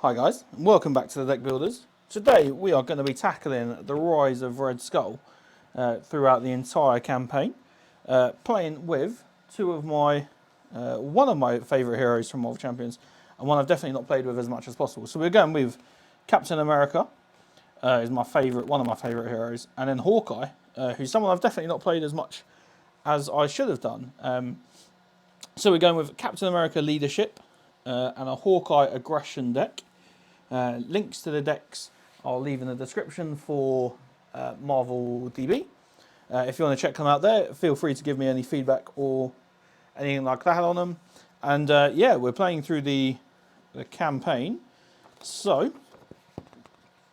Hi guys, and welcome back to the Deck Builders. Today we are going to be tackling the rise of Red Skull throughout the entire campaign, playing with one of my favourite heroes from Marvel Champions, and one I've definitely not played with as much as possible. So we're going with Captain America, is one of my favourite heroes, and then Hawkeye, who's someone I've definitely not played as much as I should have done. So we're going with Captain America Leadership and a Hawkeye Aggression deck. Links to the decks I'll leave in the description for Marvel DB. If you want to check them out there, feel free to give me any feedback or anything like that on them. And yeah, we're playing through the campaign. So,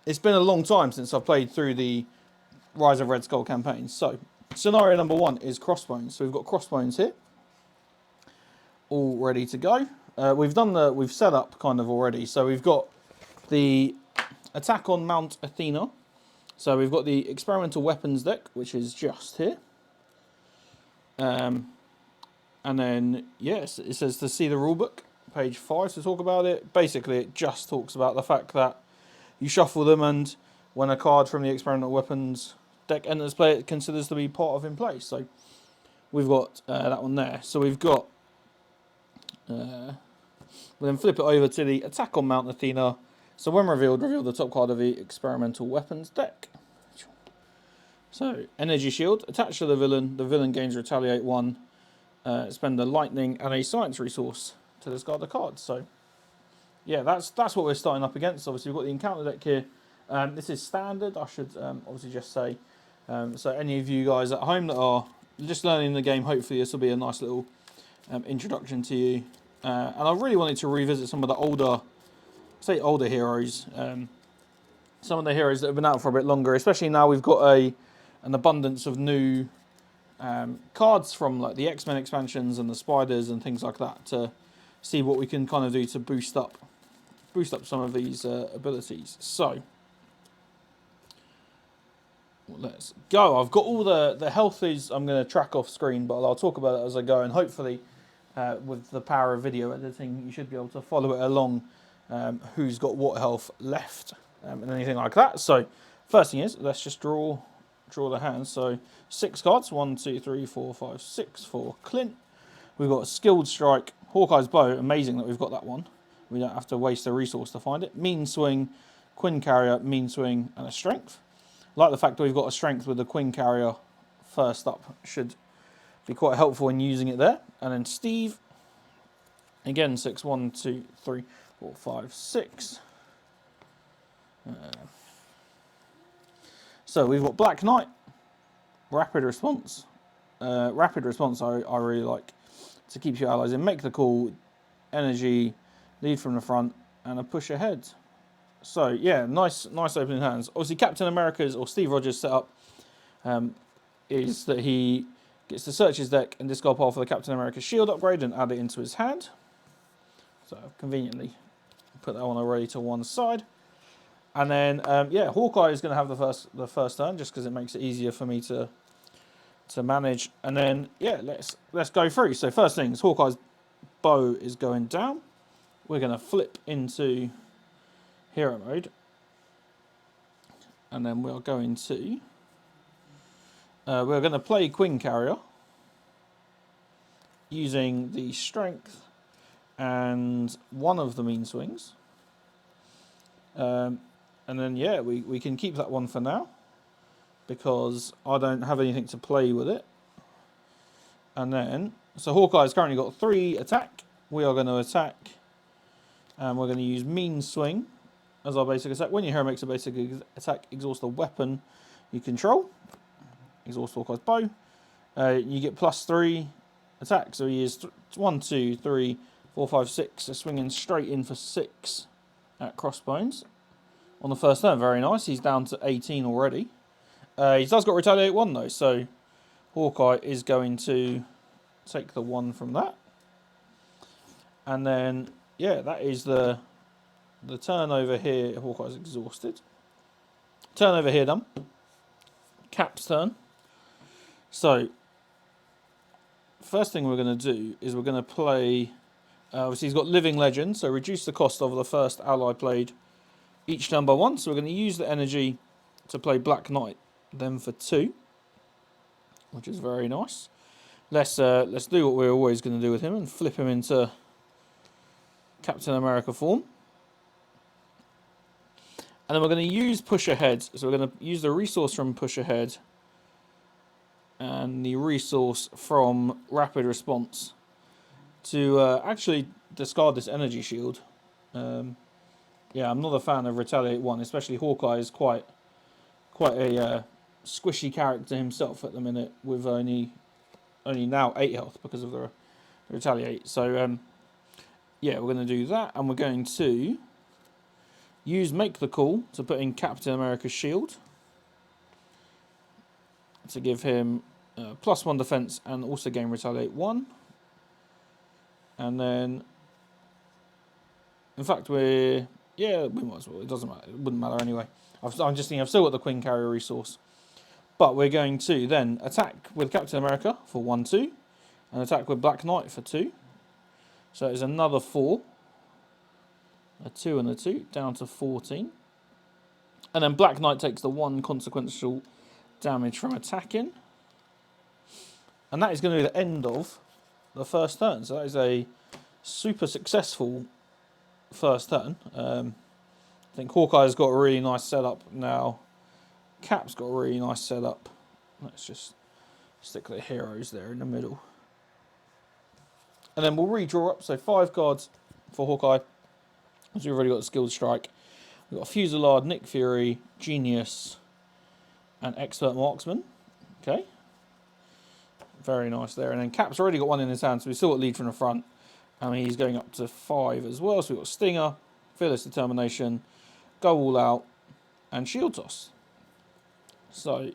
it's been a long time since I've played through the Rise of Red Skull campaign. So, scenario number 1 is Crossbones. So we've got Crossbones here, all ready to go. We've set up kind of already. So we've got the attack on Mount Athena. So we've got the experimental weapons deck, which is just here. And then, yes, it says to see the rulebook, page 5 to talk about it. Basically, it just talks about the fact that you shuffle them, and when a card from the experimental weapons deck enters play, it considers to be part of in play. So we've got that one there. So we've got, we'll then flip it over to the attack on Mount Athena. So when revealed, reveal the top card of the experimental weapons deck. So, energy shield, attached to the villain gains retaliate 1, spend a lightning and a science resource to discard the card. So, yeah, that's what we're starting up against. Obviously, we've got the encounter deck here. This is standard, I should obviously just say. So, any of you guys at home that are just learning the game, hopefully this will be a nice little introduction to you. And I really wanted to revisit some of the older heroes. Some of the heroes that have been out for a bit longer, especially now we've got an abundance of new cards from like the X-Men expansions and the Spiders and things like that, to see what we can kind of do to boost up some of these abilities. So let's go. I've got all the health I'm going to track off screen, but I'll talk about it as I go, and hopefully with the power of video editing you should be able to follow it along, who's got what health left and anything like that. So first thing is, let's just draw the hands. So 6 cards, 1, 2, 3, 4, 5, 6 for Clint. We've got a skilled strike, Hawkeye's bow. Amazing that we've got that one. We don't have to waste a resource to find it. Mean swing, Quinn carrier, mean swing, and a strength. Like the fact that we've got a strength with the Quinn carrier first up, should be quite helpful in using it there. And then Steve, again 6, 1, 2, 3, 4, 5, 6. So we've got Black Knight, rapid response. Rapid response I really like, to keep your allies in, make the call, energy, lead from the front, and a push ahead. So yeah, nice opening hands. Obviously Captain America's or Steve Rogers' setup is that he gets to search his deck and discard part for the Captain America shield upgrade and add it into his hand. So I've conveniently put that one already to one side. And then, yeah, Hawkeye is going to have the first turn, just because it makes it easier for me to manage. And then, yeah, let's go through. So first things, Hawkeye's bow is going down. We're going to flip into hero mode. And then we're going to play Quinn carrier using the strength and one of the mean swings. And then, yeah, we can keep that one for now, because I don't have anything to play with it. And then, so Hawkeye's currently got 3 attack. We are going to attack, and we're going to use mean swing as our basic attack. When your hero makes a basic attack, exhaust the weapon you control. Exhaust Hawkeye's bow. You get +3 attack. So he is 1, 2, 3, 4, 5, 6. So swinging straight in for 6 at Crossbones on the first turn. Very nice. He's down to 18 already. He does got retaliate 1 though, so Hawkeye is going to take the 1 from that. And then, yeah, that is the turn over here. Hawkeye's exhausted. Turn over here done. Cap's turn. So first thing we're going to do is we're going to play Obviously, he's got Living Legend, so reduce the cost of the first ally played each turn by 1. So we're going to use the energy to play Black Knight, then for 2, which is very nice. Let's do what we're always going to do with him and flip him into Captain America form. And then we're going to use Push Ahead. So we're going to use the resource from Push Ahead and the resource from Rapid Response to actually discard this energy shield. Yeah, I'm not a fan of Retaliate 1, especially Hawkeye is quite a squishy character himself at the minute, with only now 8 health because of the Retaliate. So yeah, we're going to do that, and we're going to use Make the Call to put in Captain America's shield to give him +1 defense and also gain Retaliate 1. And then, in fact, we might as well. It doesn't matter. It wouldn't matter anyway. I'm just thinking I've still got the Queen Carrier resource. But we're going to then attack with Captain America for 1-2, and attack with Black Knight for 2. So it's another 4. A 2 and a 2, down to 14. And then Black Knight takes the 1 consequential damage from attacking. And that is going to be the end of the first turn. So that is a super successful first turn. I think Hawkeye's got a really nice setup now. Cap's got a really nice setup. Let's just stick the heroes there in the middle. And then we'll redraw up. So 5 cards for Hawkeye. So we've already got the Skilled Strike. We've got Fusillade, Nick Fury, Genius, and Expert Marksman. Okay. Very nice there. And then Cap's already got 1 in his hand, so we still got lead from the front. And he's going up to 5 as well. So we've got Stinger, Fearless Determination, Go All Out, and Shield Toss. So,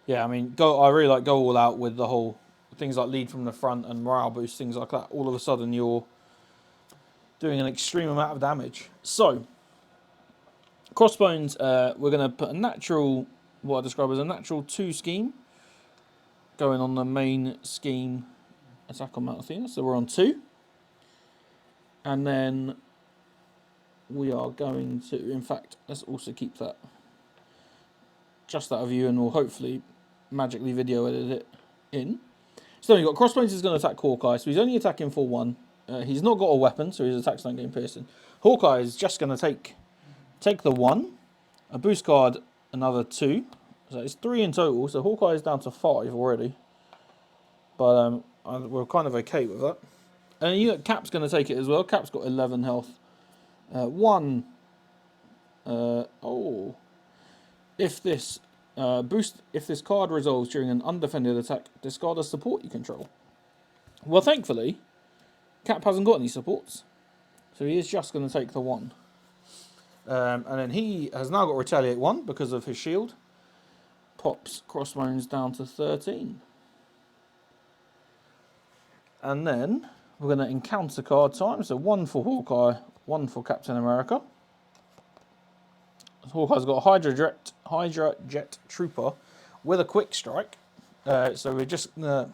yeah, I mean, I really like Go All Out with the whole things like lead from the front and morale boost, things like that. All of a sudden, you're doing an extreme amount of damage. So, Crossbones, we're going to put a natural, what I describe as a natural 2 scheme, going on the main scheme attack on Mount Athena. So we're on 2. And then we are going to, in fact, let's also keep that just out of view, and we'll hopefully magically video edit it in. So you've got Crossbones is going to attack Hawkeye, so he's only attacking for 1. He's not got a weapon, so his attacks don't gain piercing. Hawkeye is just going to take the 1, a boost card, another 2. So it's 3 in total, so Hawkeye is down to 5 already. But we're kind of okay with that. And you know, Cap's going to take it as well. Cap's got 11 health. If this if this card resolves during an undefended attack, discard a support you control. Well, thankfully, Cap hasn't got any supports, so he is just going to take the 1. And then he has now got Retaliate 1 because of his shield. Pops Crossbones down to 13. And then we're going to encounter card time. So 1 for Hawkeye, 1 for Captain America. Hawkeye's got a Hydra Jet Trooper with a Quick Strike. So we're just going to...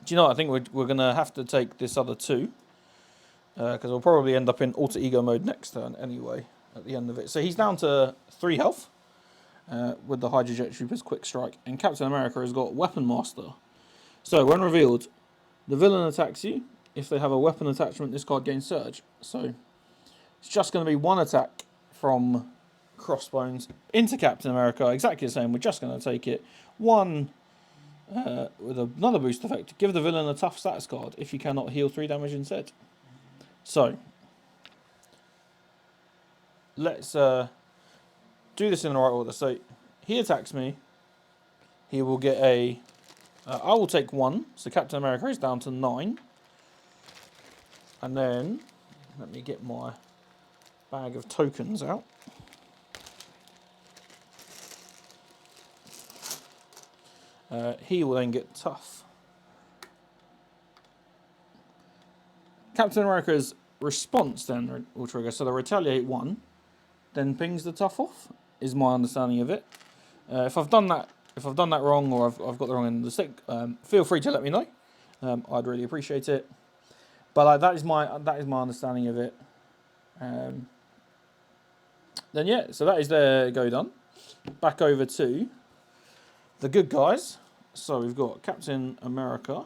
Do you know what? I think we're going to have to take this other 2. Because we'll probably end up in Alter Ego mode next turn anyway, at the end of it. So he's down to 3 health with the Hydra Jet Trooper's Quick Strike. And Captain America has got Weapon Master. So when revealed, the villain attacks you. If they have a weapon attachment, this card gains Surge. So it's just going to be 1 attack from Crossbones into Captain America. Exactly the same. We're just going to take it. 1 with another boost effect. Give the villain a tough status card if you cannot heal 3 damage instead. So let's do this in the right order. So he attacks me. He will get a... I will take 1. So Captain America is down to 9. And then, let me get my bag of tokens out. He will then get tough. Captain America's response then will trigger. So the Retaliate 1 then pings the tough off, is my understanding of it. If I've done that wrong, or I've got the wrong end of the stick, feel free to let me know. I'd really appreciate it. But like, that is my understanding of it. Then yeah, so that is their go done. Back over to the good guys. So we've got Captain America,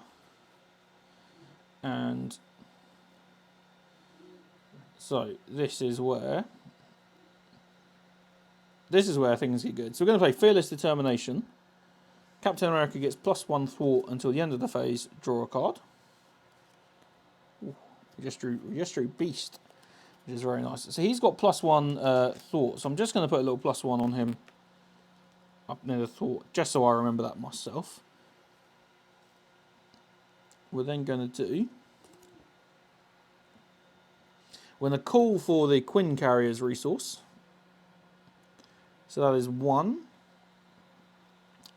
and so this is where things get good. So we're going to play Fearless Determination. Captain America gets +1 thwart until the end of the phase. Draw a card. Ooh, we just drew Beast, which is very nice. So he's got +1 thwart. So I'm just going to put a little +1 on him up near the thwart, just so I remember that myself. We're then going to do. We're going to call for the Quinn Carrier's resource. So that is 1.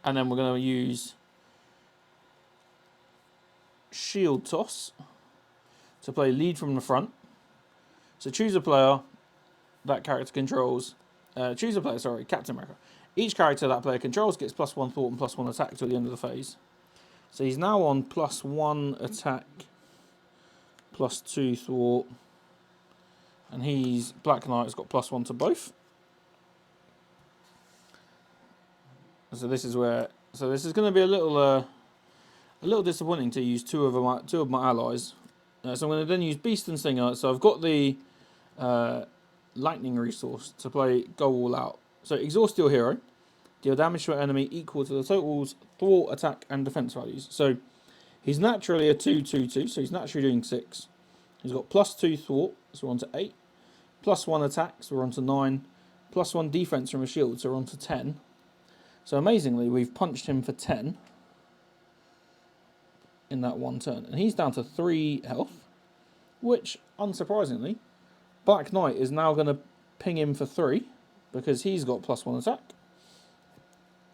And then we're going to use Shield Toss to play Lead from the front. So choose a player that character controls. Choose a player, sorry, Captain America. Each character that player controls gets +1 thwart and +1 attack till the end of the phase. So he's now on +1 attack, +2 thwart. And he's Black Knight's got +1 to both. So this is where. So this is going to be a little disappointing to use two of my allies. So I'm going to then use Beast and Stinger. So I've got the Lightning resource to play Go All Out. So exhaust your hero, deal damage to an enemy equal to the total's thwart, attack, and defense values. So he's naturally a 2/2/2. So he's naturally doing 6. He's got +2 thwart, so we're on to 8. +1 attack, so we're on to 9. +1 defense from a shield, so we're on to 10. So amazingly, we've punched him for 10 in that one turn. And he's down to 3 health, which, unsurprisingly, Black Knight is now going to ping him for 3 because he's got +1 attack.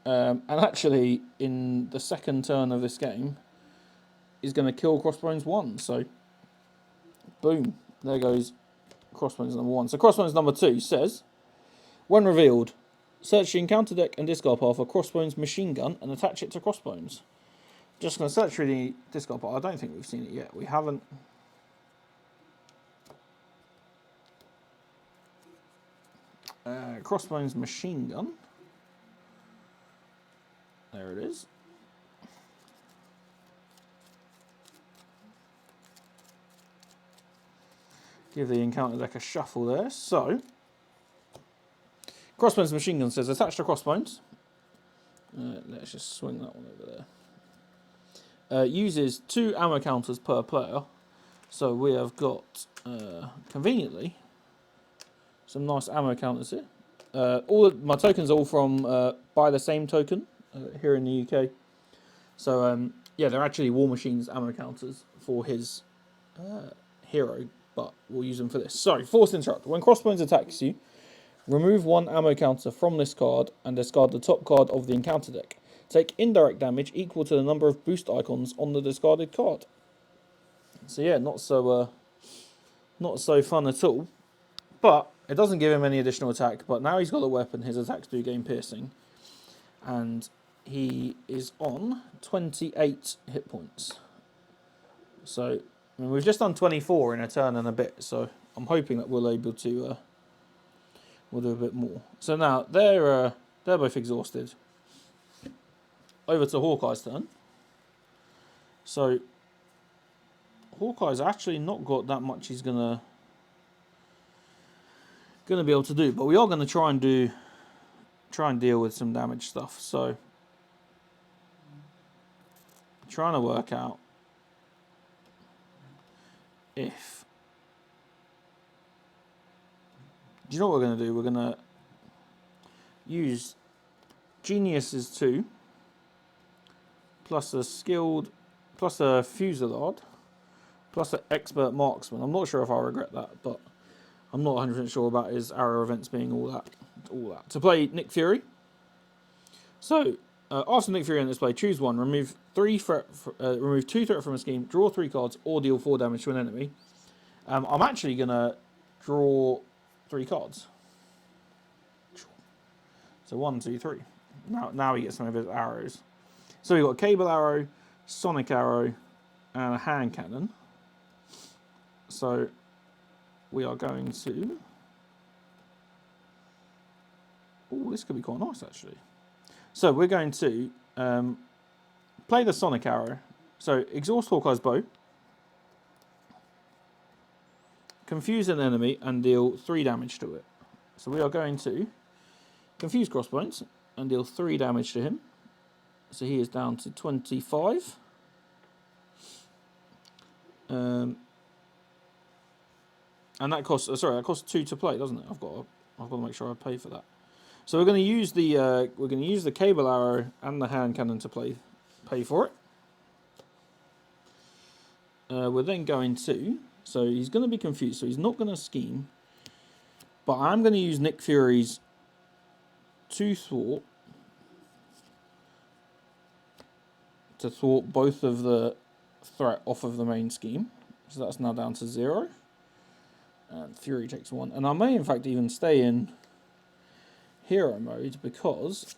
And actually, in the second turn of this game, is going to kill Crossbones 1. So, boom, there goes Crossbones number 1. So Crossbones number 2 says, when revealed, search the encounter deck and discard pile for Crossbones machine gun and attach it to Crossbones. Just going to search through the discard pile. I don't think we've seen it yet. We haven't. Crossbones machine gun. There it is. Give the encounter deck a shuffle there. So, Crossbones machine gun says attach to Crossbones. Let's just swing that one over there. Uses 2 ammo counters per player. So we have got, conveniently, some nice ammo counters here. All of my tokens are all from Buy the Same token here in the UK. So yeah, they're actually War Machine's ammo counters for his hero, but we'll use them for this. So, Forced Interrupt. When Crossbones attacks you, remove 1 ammo counter from this card and discard the top card of the encounter deck. Take indirect damage equal to the number of boost icons on the discarded card. So yeah, not so fun at all. But it doesn't give him any additional attack. But now he's got the weapon, his attacks do gain piercing, and he is on 28 hit points. So I mean, we've just done 24 in a turn and a bit. So I'm hoping that we'll able to we'll do a bit more. So now they're both exhausted. Over to Hawkeye's turn. So Hawkeye's actually not got that much he's gonna be able to do, but we are gonna try and deal with some damage stuff. So trying to work out if, do you know what we're gonna do? We're gonna use Geniuses 2 plus a skilled, plus a Fusillade, plus an expert marksman. I'm not sure if I'll regret that, but I'm not 100% sure about his arrow events being all that. To play Nick Fury. So, after Nick Fury enters play, choose 1, remove 2 threat from a scheme, draw 3 cards, or deal 4 damage to an enemy. I'm actually going to draw 3 cards. So 1, 2, 3. Now he gets some of his arrows. So we've got a cable arrow, sonic arrow, and a hand cannon. So we are going to... Oh, this could be quite nice, actually. So we're going to play the Sonic Arrow. So exhaust Hawkeye's bow. Confuse an enemy and deal 3 damage to it. So we are going to confuse Crossbones and deal 3 damage to him. So he is down to 25. And that costs, that costs 2 to play, doesn't it? I've got to make sure I pay for that. So we're going to use the cable arrow and the hand cannon to pay for it. We're then going to, so he's going to be confused, so he's not going to scheme. But I'm going to use Nick Fury's 2 thwart to thwart both of the threat off of the main scheme. So that's now down to 0. And Fury takes 1. And I may in fact even stay in hero mode because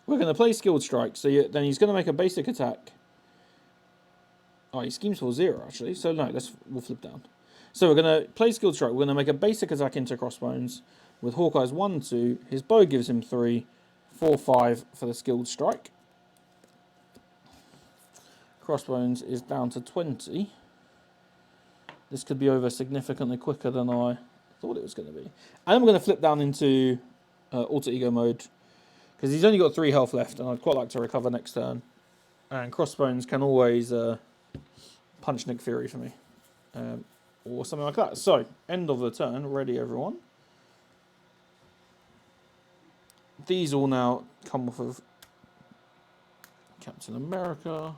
we're going to play Skilled Strike. So then he's going to make a basic attack. Oh, he schemes for 0 actually. So no, we'll flip down. So we're going to play Skilled Strike. We're going to make a basic attack into Crossbones with Hawkeye's 1, 2. His bow gives him 3, 4, 5 for the Skilled Strike. Crossbones is down to 20. This could be over significantly quicker than I thought it was going to be. And I'm going to flip down into Alter Ego mode because he's only got 3 health left and I'd quite like to recover next turn. And Crossbones can always punch Nick Fury for me. Or something like that. So, end of the turn. Ready, everyone? These all now come off of Captain America.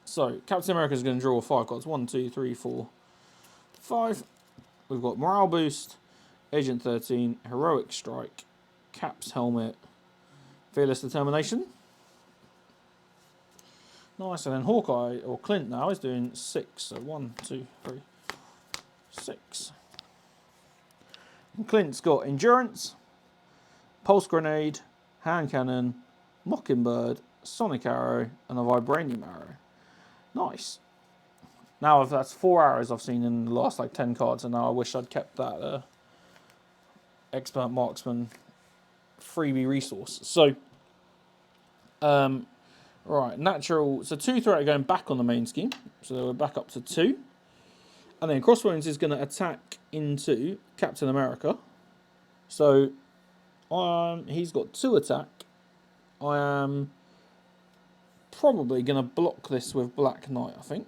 So, Captain America is going to draw 5 cards. 1, 2, 3, 4, 5. We've got Morale Boost, Agent 13, Heroic Strike, Cap's Helmet, Fearless Determination. Nice, and then Hawkeye, or Clint now, is doing 6. So 1, 2, 3, 6. And Clint's got Endurance, Pulse Grenade, Hand Cannon, Mockingbird, Sonic Arrow, and a Vibranium Arrow. Nice. Now that's 4 arrows I've seen in the last like 10 cards, and now I wish I'd kept that Expert Marksman freebie resource. So, right, natural. So 2 threat are going back on the main scheme. So we're back up to 2. And then Crossbones is going to attack into Captain America. So he's got 2 attack. I am probably going to block this with Black Knight, I think.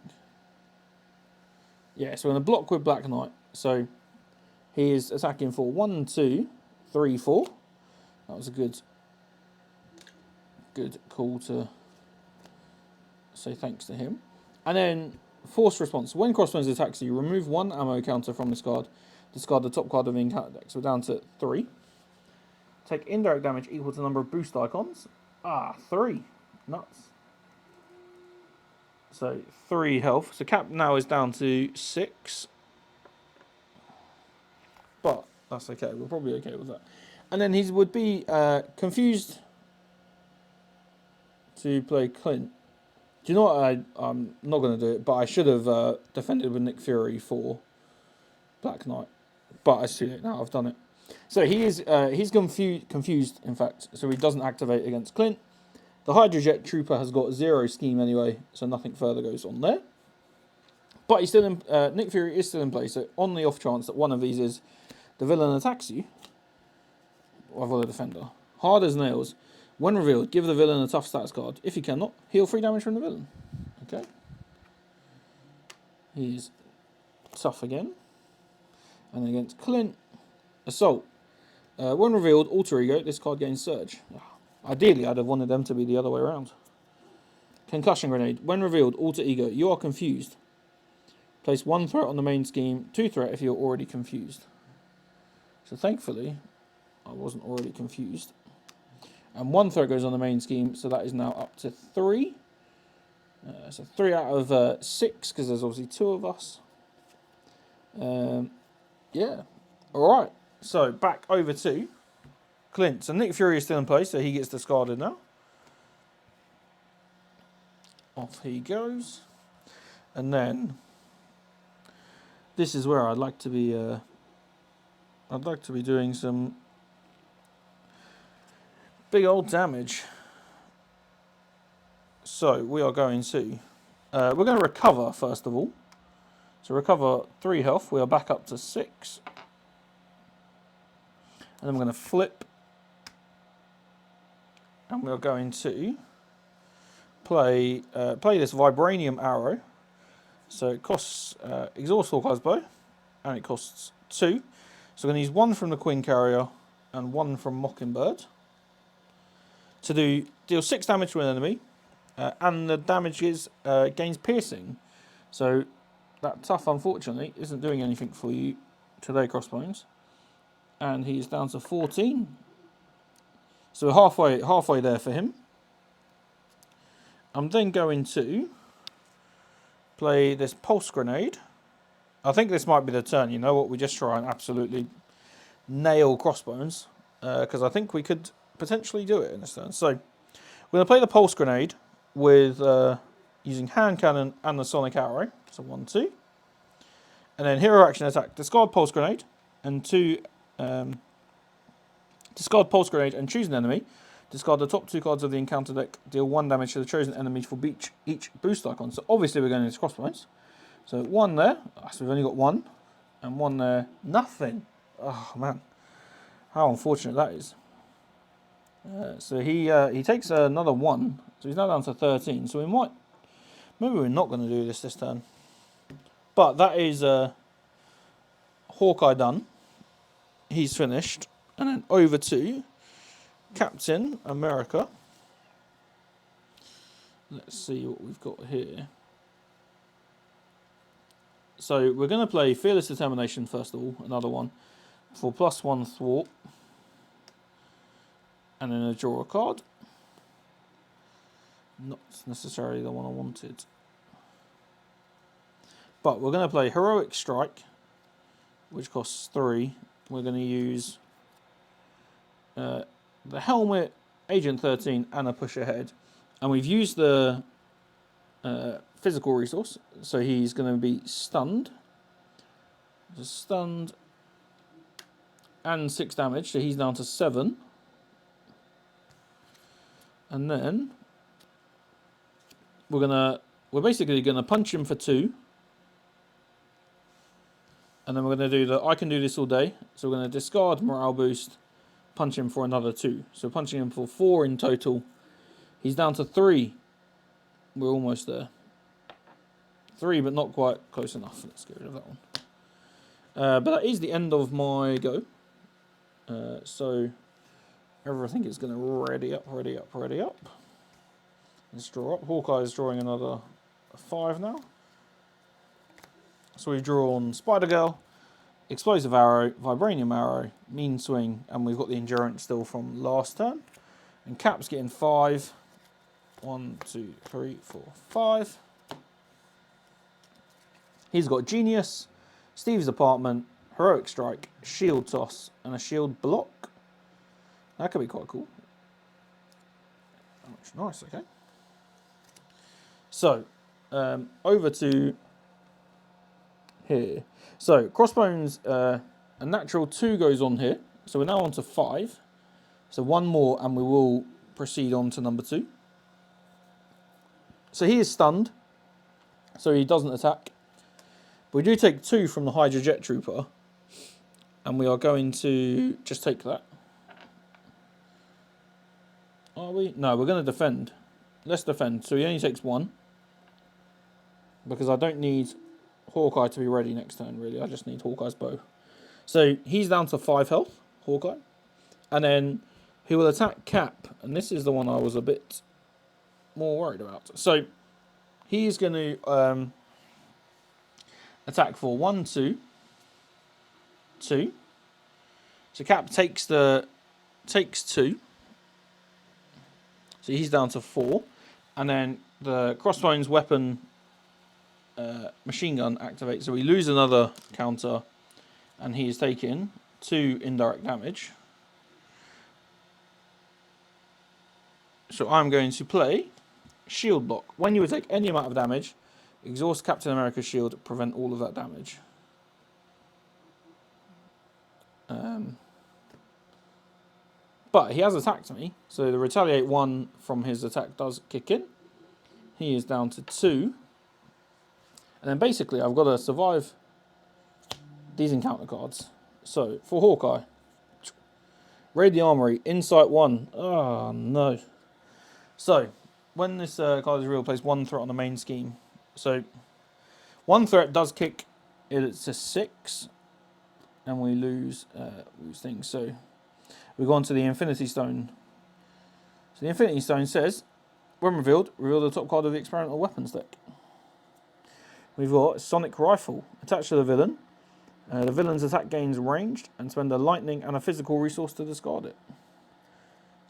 Yeah, so we're going to block with Black Knight. So he is attacking for 1, 2, 3, 4. That was a good call to say thanks to him. And then Force Response. When Crossbones attacks you, remove 1 ammo counter from this card. Discard the top card of the encounter deck. So we're down to 3. Take indirect damage equal to the number of boost icons. 3. Nuts. So 3 health. So Cap now is down to 6. But that's okay. We're probably okay with that. And then he would be confused to play Clint. Do you know what? I'm not going to do it, but I should have defended with Nick Fury for Black Knight. But it's too late now. I've done it. So he's confused, in fact. So he doesn't activate against Clint. The Hydrojet Trooper has got 0 scheme anyway, so nothing further goes on there. But he's still in, Nick Fury is still in play, so on the off chance that one of these is the villain attacks you, I've got a defender. Hard as nails. When revealed, give the villain a tough stats card. If you cannot, heal 3 damage from the villain. Okay. He's tough again. And then against Clint, Assault. When revealed, Alter Ego, this card gains Surge. Ideally, I'd have wanted them to be the other way around. Concussion Grenade. When revealed, Alter Ego, you are confused. Place 1 threat on the main scheme, 2 threat if you're already confused. So thankfully, I wasn't already confused. And 1 threat goes on the main scheme, so that is now up to 3. So 3 out of 6, because there's obviously 2 of us. Yeah. Alright, so back over to Clint. So Nick Fury is still in place, so he gets discarded now. Off he goes. And then this is where I'd like to be doing some big old damage. So we are going to we're going to recover first of all. So recover 3 health. We are back up to 6. And then we're going to flip. And we're going to play this Vibranium Arrow. So it costs Exhaust Hawkeye's Bow, and it costs 2. So we're going to use 1 from the Queen Carrier and 1 from Mockingbird to deal 6 damage to an enemy, and the damage gains piercing. So that tough, unfortunately, isn't doing anything for you today, Crossbones. And he is down to 14. So we're halfway there for him. I'm then going to play this Pulse Grenade. I think this might be the turn. You know what? We just try and absolutely nail Crossbones, because I think we could potentially do it in this turn. So we're going to play the Pulse Grenade with using Hand Cannon and the Sonic Arrow. So 1, 2. And then Hero Action Attack. Discard Pulse Grenade and discard Pulse Grenade and choose an enemy. Discard the top 2 cards of the encounter deck. Deal 1 damage to the chosen enemy for each boost icon. So obviously we're going into Crossbones. So 1 there. So we've only got 1. And 1 there. Nothing. Oh man. How unfortunate that is. So he takes another 1. So he's now down to 13. So maybe we're not going to do this turn. But that is Hawkeye done. He's finished. And then over to Captain America. Let's see what we've got here. So we're going to play Fearless Determination first of all, another one, for +1 thwart. And then draw a card. Not necessarily the one I wanted. But we're going to play Heroic Strike, which costs 3. We're going to use the Helmet, Agent 13, and a Push Ahead. And we've used the physical resource, so he's going to be stunned. Just stunned. And 6 damage, so he's down to 7. And then we're basically gonna punch him for 2. And then we're gonna do I can do this all day. So we're gonna discard morale boost, punch him for another 2. So punching him for 4 in total. He's down to 3. We're almost there. 3, but not quite close enough. Let's get rid of that one. But that is the end of my go. So everything is going to ready up. Let's draw up. Hawkeye is drawing another 5 now. So we've drawn Spider Girl, Explosive Arrow, Vibranium Arrow, Mean Swing, and we've got the Endurance still from last turn. And Cap's getting 5. 1, 2, 3, 4, 5. He's got Genius, Steve's Apartment, Heroic Strike, Shield Toss, and a Shield Block. That could be quite cool. Nice, okay. So, over to here. So, Crossbones, a natural 2 goes on here. So we're now on to 5. So 1 more and we will proceed on to number 2. So he is stunned. So he doesn't attack. But we do take 2 from the Hydra Jet Trooper. And we are going to just take that. Are we? No, we're going to defend. Let's defend. So he only takes 1. Because I don't need Hawkeye to be ready next turn, really. I just need Hawkeye's bow. So he's down to 5 health, Hawkeye. And then he will attack Cap. And this is the one I was a bit more worried about. So he's going to attack for 1, 2, 2. So Cap takes 2. So he's down to 4. And then the Crossbones weapon machine gun activates. So we lose another counter. And he is taking 2 indirect damage. So I'm going to play Shield lock. When you would take any amount of damage, exhaust Captain America's shield to prevent all of that damage. But he has attacked me, so the retaliate 1 from his attack does kick in. He is down to 2. And then basically I've got to survive these encounter cards. So, for Hawkeye, Raid the Armory, Insight 1. Oh, no. So, when this card is revealed, place 1 threat on the main scheme. So, 1 threat does kick it to 6, and we lose things. So, we go on to the Infinity Stone. So, the Infinity Stone says, when revealed, reveal the top card of the experimental weapons deck. We've got Sonic Rifle. Attached to the villain. The villain's attack gains ranged, and spend a lightning and a physical resource to discard it.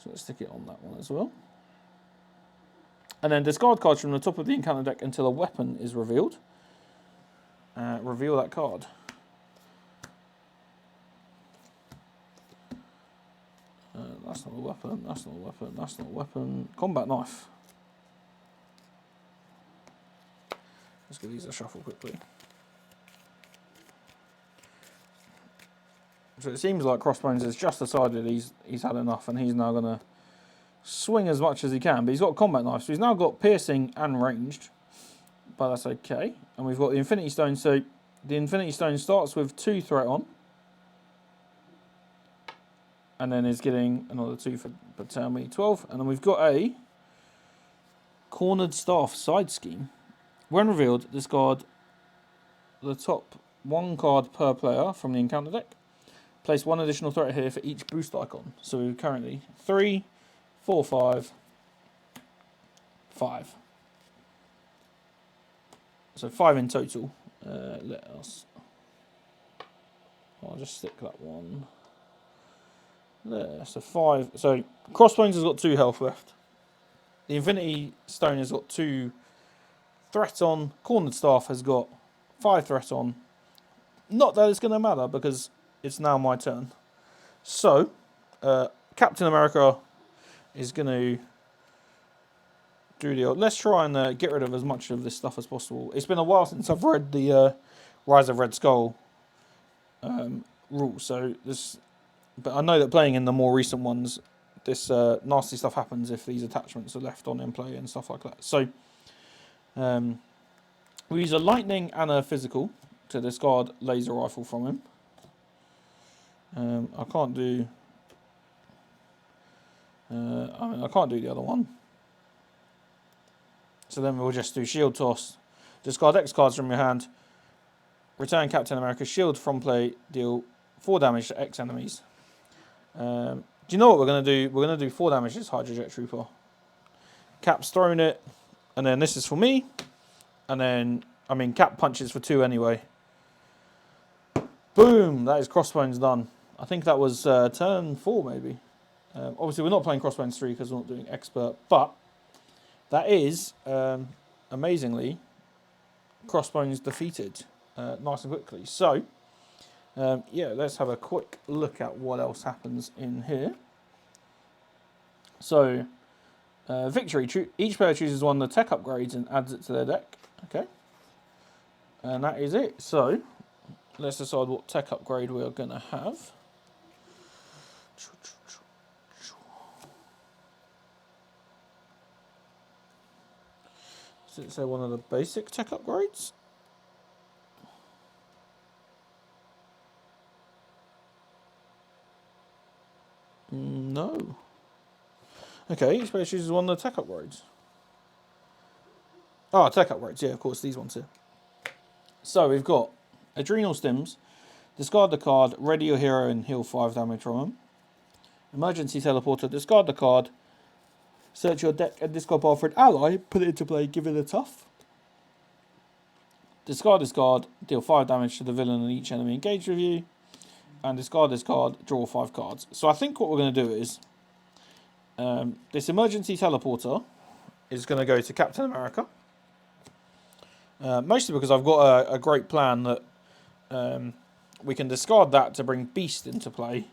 So let's stick it on that one as well. And then discard cards from the top of the encounter deck until a weapon is revealed. Reveal that card. That's not a weapon, that's not a weapon, that's not a weapon. Combat knife. Let's give these a shuffle quickly. So it seems like Crossbones has just decided he's had enough, and he's now going to swing as much as he can. But he's got a combat knife, so he's now got piercing and ranged. But that's okay. And we've got the Infinity Stone. So the Infinity Stone starts with 2 threat on. And then is getting another 2 for turn me 12. And then we've got a Cornered Staff side scheme. When revealed, discard the top 1 card per player from the encounter deck. Place 1 additional threat here for each boost icon. So we're currently 3, 4, 5, 5. So 5 in total. I'll just stick that one there. So 5. So Crossbones has got 2 health left. The Infinity Stone has got 2 threat on. Cornered Staff has got 5 threat on. Not that it's going to matter, because it's now my turn. So, Captain America is going to do the old. Let's try and get rid of as much of this stuff as possible. It's been a while since I've read the Rise of Red Skull rule. So but I know that playing in the more recent ones, this nasty stuff happens if these attachments are left on in play and stuff like that. So, we use a lightning and a physical to discard laser rifle from him. I can't do. I can't do the other one. So then we'll just do shield toss. Discard X cards from your hand. Return Captain America's shield from play. Deal 4 damage to X enemies. Do you know what we're going to do? We're going to do 4 damage to this Hydra Jet Trooper. Cap's thrown it. And then this is for me. And then, Cap punches for 2 anyway. Boom! That is Crossbones done. I think that was turn 4 maybe. Obviously we're not playing Crossbones 3 because we're not doing Expert. But that is, amazingly, Crossbones defeated nice and quickly. So, yeah, let's have a quick look at what else happens in here. So, victory. Each player chooses one of the tech upgrades and adds it to their deck. Okay. And that is it. So, let's decide what tech upgrade we're going to have. Does it say one of the basic tech upgrades? No. Okay, each player chooses one of the tech upgrades. Oh, tech upgrades, yeah, of course, these ones here. So we've got Adrenal Stims. Discard the card, ready your hero and heal 5 damage from him. Emergency Teleporter. Discard the card. Search your deck and discard bar for an ally. Put it into play, give it a tough. Discard this card. Deal 5 damage to the villain and each enemy engaged with you. And discard this card. Draw 5 cards. So I think what we're going to do is this Emergency Teleporter is going to go to Captain America. Mostly because I've got a great plan that we can discard that to bring Beast into play.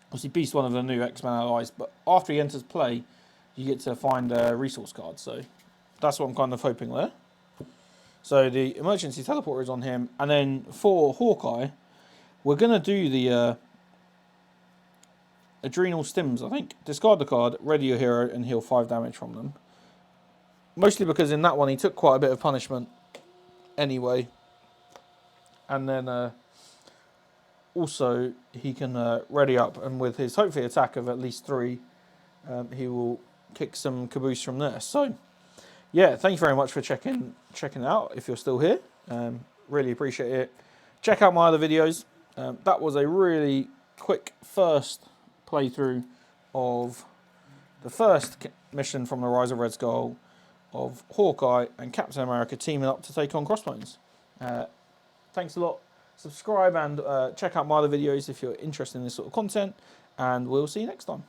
Obviously, Beast one of the new X-Men allies, but after he enters play, you get to find a resource card. So that's what I'm kind of hoping there. So the emergency teleporter is on him, and then for Hawkeye, we're gonna do the adrenal stims. I think discard the card, ready your hero, and heal 5 damage from them. Mostly because in that one he took quite a bit of punishment anyway, and then also he can ready up, and with his hopefully attack of at least 3, he will kick some caboose from there. So yeah, thank you very much for checking it out. If you're still here, really appreciate it. Check out my other videos. That was a really quick first playthrough of the first mission from the Rise of Red Skull of Hawkeye and Captain America teaming up to take on Crossbones. Thanks a lot. Subscribe and check out my other videos if you're interested in this sort of content, and we'll see you next time.